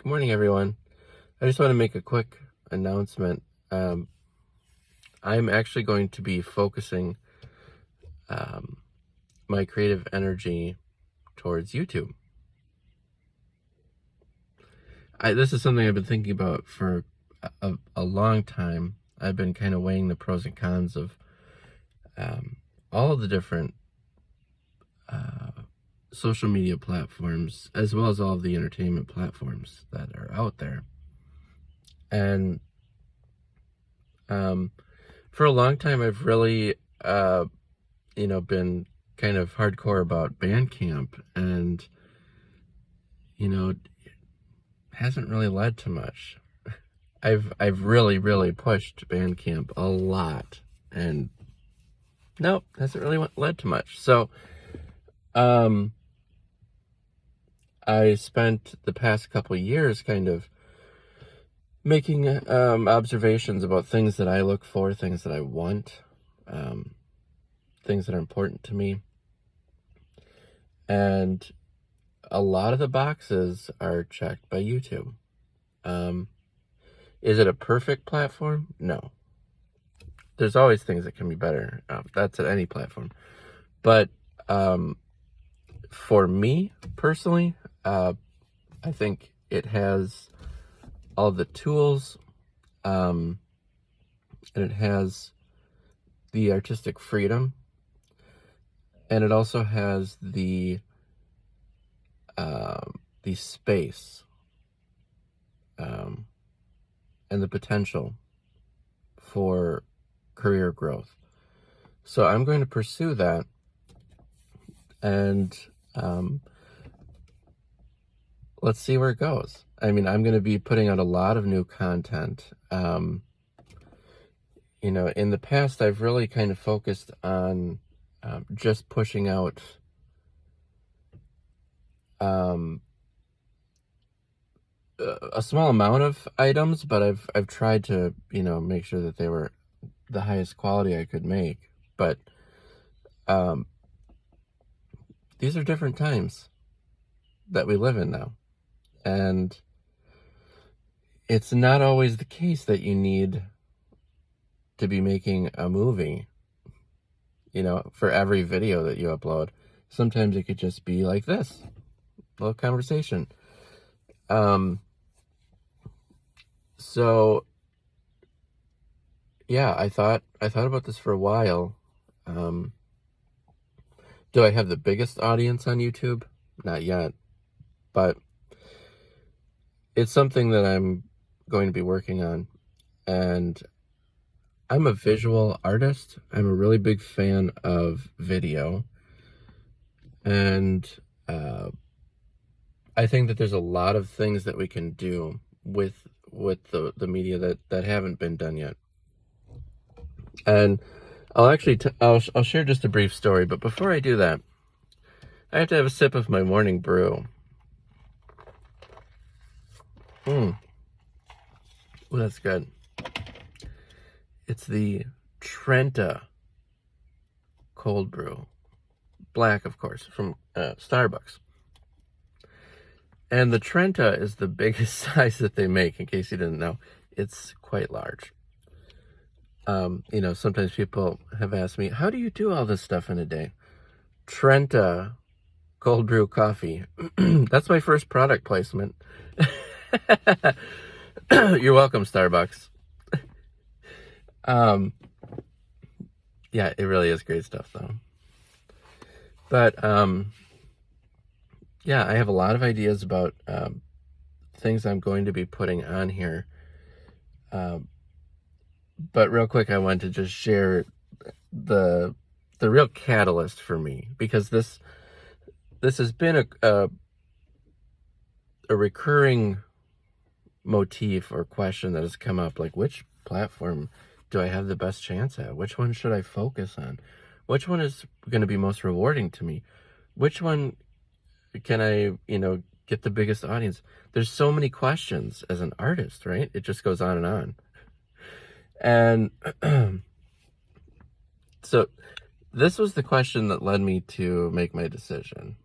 Good morning, everyone. I just want to make a quick announcement. I'm actually going to be focusing um, my creative energy towards YouTube. This is something I've been thinking about for a long time. I've been kind of weighing the pros and cons of all of the different social media platforms, as well as all of the entertainment platforms that are out there. And for a long time, I've really, been kind of hardcore about Bandcamp, and, it hasn't really led to much. I've really pushed Bandcamp a lot, and nope, hasn't really led to much. So, I spent the past couple years kind of making observations about things that I look for, things that I want, things that are important to me. And a lot of the boxes are checked by YouTube. Is it a perfect platform? No. There's always things that can be better. That's at any platform. But for me personally, I think it has all the tools, and it has the artistic freedom, and it also has the space, and the potential for career growth. So I'm going to pursue that, and let's see where it goes. I mean, I'm going to be putting out a lot of new content. In the past, I've really kind of focused on just pushing out a small amount of items, but I've tried to, make sure that they were the highest quality I could make. But these are different times that we live in now. And it's not always the case that you need to be making a movie, for every video that you upload. Sometimes it could just be like this, a little conversation. So yeah, I thought about this for a while. Do I have the biggest audience on YouTube? Not yet, but it's something that I'm going to be working on. And I'm a visual artist. I'm a really big fan of video. And I think that there's a lot of things that we can do with the media that haven't been done yet. And I'll actually I'll share just a brief story, but before I do that, I have to have a sip of my morning brew. Oh, that's good. It's the Trenta cold brew, black, of course, from Starbucks. And the Trenta is the biggest size that they make, in case you didn't know. It's quite large. Sometimes people have asked me, how do you do all this stuff in a day? Trenta cold brew coffee. That's my first product placement. You're welcome, Starbucks. Yeah, it really is great stuff, though. But yeah, I have a lot of ideas about things I'm going to be putting on here. But real quick, I want to just share the real catalyst for me, because this has been a recurring motif or question that has come up, like, which platform do I have the best chance at? Which one should I focus on? Which one is going to be most rewarding to me? Which one can I, get the biggest audience? There's so many questions as an artist, right? It just goes on and on. And so this was the question that led me to make my decision.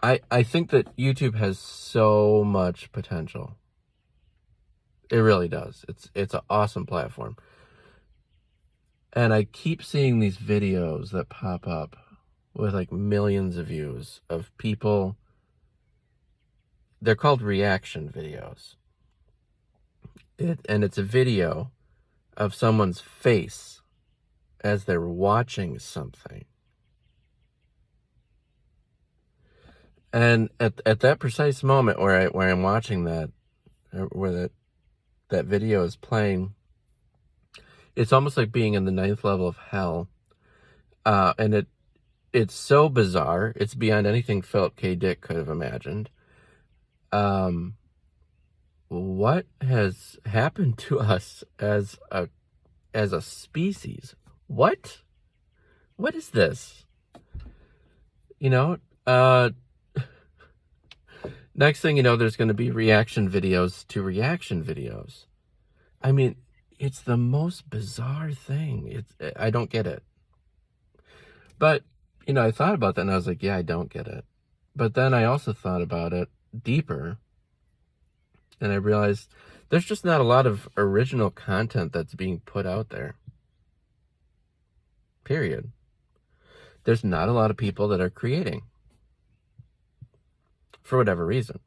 I think that YouTube has so much potential. It really does. It's an awesome platform. And I keep seeing these videos that pop up with like millions of views of people. They're called reaction videos. And it's a video of someone's face as they're watching something. And at that precise moment where I'm watching that, where that video is playing, it's almost like being in the 9th level of hell. And it's so bizarre. It's beyond anything Philip K. Dick could have imagined. What has happened to us as a species? What is this? Next thing you know, there's going to be reaction videos to reaction videos. I mean, it's the most bizarre thing. I don't get it. But, I thought about that and I was like, yeah, I don't get it. But then I also thought about it deeper and I realized there's just not a lot of original content that's being put out there. Period. There's not a lot of people that are creating for whatever reason,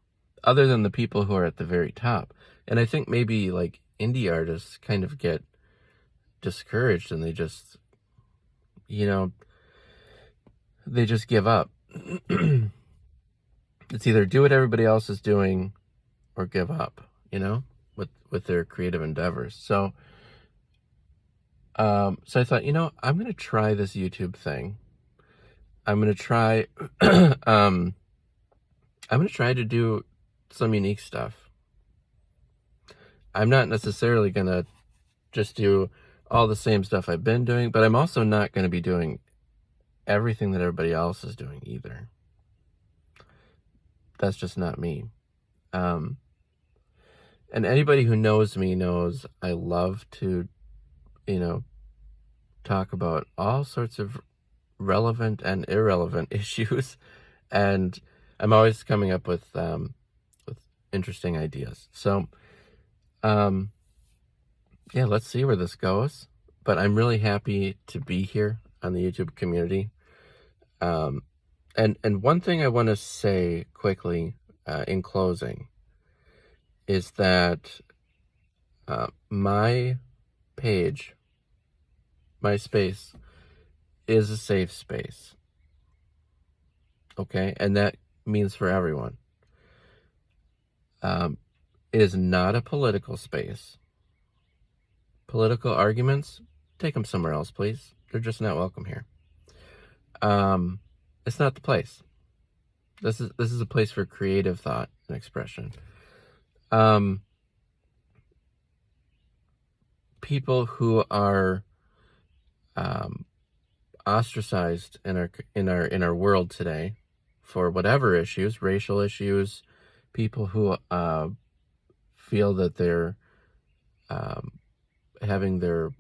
other than the people who are at the very top. And I think maybe like indie artists kind of get discouraged and they just, they just give up. It's either do what everybody else is doing or give up, with their creative endeavors. So I thought, I'm going to try this YouTube thing. I'm going to try, I'm going to try to do some unique stuff. I'm not necessarily going to just do all the same stuff I've been doing, but I'm also not going to be doing everything that everybody else is doing either. That's just not me. And anybody who knows me knows I love to, talk about all sorts of relevant and irrelevant issues. And I'm always coming up with interesting ideas. So, yeah, let's see where this goes. But I'm really happy to be here on the YouTube community. And one thing I want to say quickly in closing is that my page, my space, is a safe space. Okay? And that means for everyone. It is not a political space. Political arguments, take them somewhere else, please. They're just not welcome here. It's not the place. This is a place for creative thought and expression. People who are ostracized in our world today for whatever issues, racial issues, people who feel that they're having their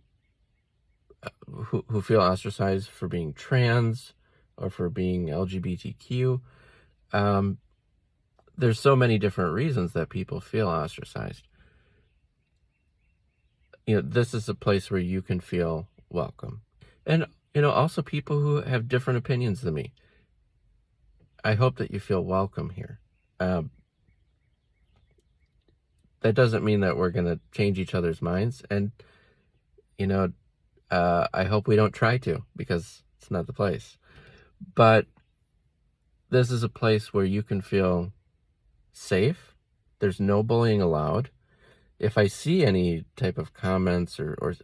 who feel ostracized for being trans or for being LGBTQ. There's so many different reasons that people feel ostracized. This is a place where you can feel welcome. And, also people who have different opinions than me. I hope that you feel welcome here. That doesn't mean that we're going to change each other's minds. And, I hope we don't try to, because it's not the place. But this is a place where you can feel safe. There's no bullying allowed. If I see any type of comments or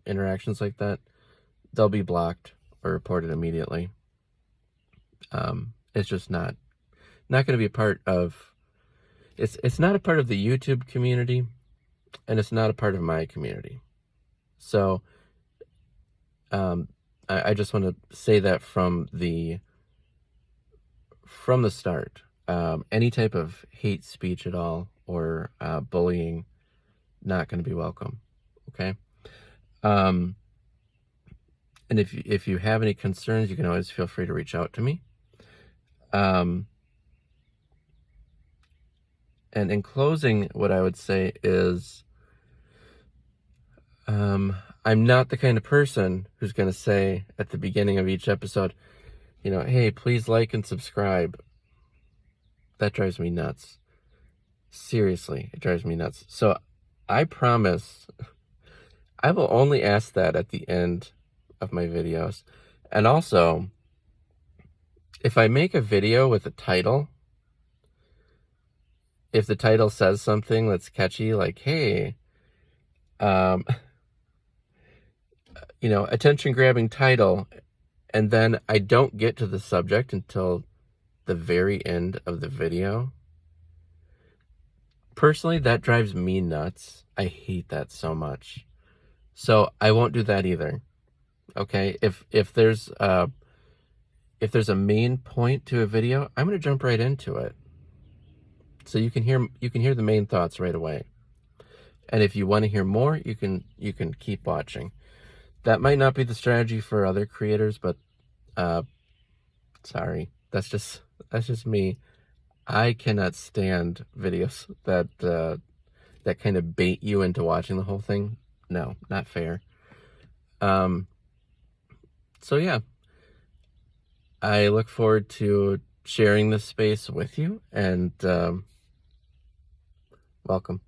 interactions like that, they'll be blocked or reported immediately. It's just not going to be a part of. It's not a part of the YouTube community, and it's not a part of my community. So, I just want to say that from the start. Any type of hate speech at all or bullying, not going to be welcome. Okay. And if you have any concerns, you can always feel free to reach out to me. And in closing, what I would say is, I'm not the kind of person who's going to say at the beginning of each episode, hey, please like and subscribe. That drives me nuts. Seriously, it drives me nuts. So I promise I will only ask that at the end of my videos. And also, if I make a video with a title, if the title says something that's catchy, like, hey, attention-grabbing title, and then I don't get to the subject until the very end of the video, personally, that drives me nuts. I hate that so much. So I won't do that either. Okay? If there's a main point to a video, I'm going to jump right into it. So you can hear the main thoughts right away. And if you want to hear more, you can keep watching. That might not be the strategy for other creators, but sorry. That's just me. I cannot stand videos that kind of bait you into watching the whole thing. No, not fair. So yeah, I look forward to sharing this space with you, and welcome.